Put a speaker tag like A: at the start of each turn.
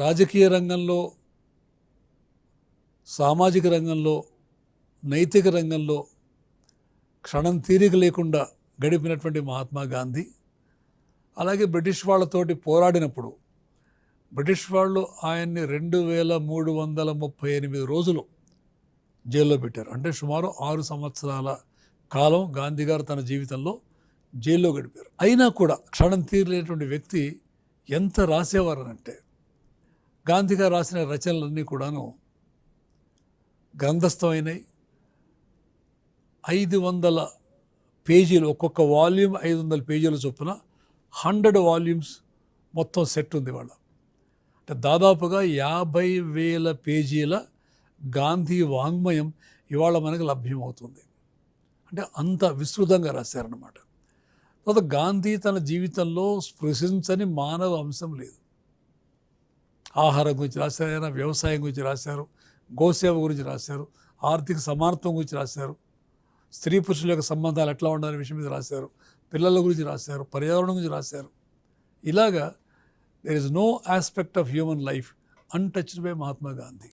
A: రాజకీయ రంగంలో, సామాజిక రంగంలో, నైతిక రంగంలో క్షణం తీరిక లేకుండా గడిపినటువంటి మహాత్మా గాంధీ, అలాగే బ్రిటిష్ వాళ్ళతోటి పోరాడినప్పుడు బ్రిటిష్ వాళ్ళు ఆయన్ని 2338 రోజులు జైల్లో పెట్టారు. అంటే సుమారు 6 సంవత్సరాల కాలం గాంధీ గారు తన జీవితంలో జైల్లో గడిపారు. అయినా కూడా క్షణం తీరలేటువంటి వ్యక్తి ఎంత రాసేవారనంటే, గాంధీ గారు రాసిన రచనలన్నీ కూడాను గ్రంథస్థమైనవి. 500 పేజీలు, ఒక్కొక్క వాల్యూమ్ 500 పేజీల చొప్పున 100 వాల్యూమ్స్ మొత్తం సెట్ ఉంది వాళ్ళ. అంటే దాదాపుగా 50,000 పేజీల గాంధీ వాంగ్మయం ఇవాళ మనకు లభ్యమవుతుంది. అంటే అంత విస్తృతంగా రాశారన్నమాట. తర్వాత గాంధీ తన జీవితంలో స్పృశించని మానవ అంశం లేదు. ఆహారం గురించి రాశారు, ఆయన వ్యవసాయం గురించి రాశారు, గోసేవ గురించి రాశారు, ఆర్థిక సమానత్వం గురించి రాశారు, స్త్రీ పురుషుల యొక్క సంబంధాలు ఎట్లా ఉండాలనే విషయం మీద రాశారు, పిల్లల గురించి రాశారు, పర్యావరణం గురించి రాశారు. ఇలాగా there is no aspect of human life untouched by Mahatma Gandhi.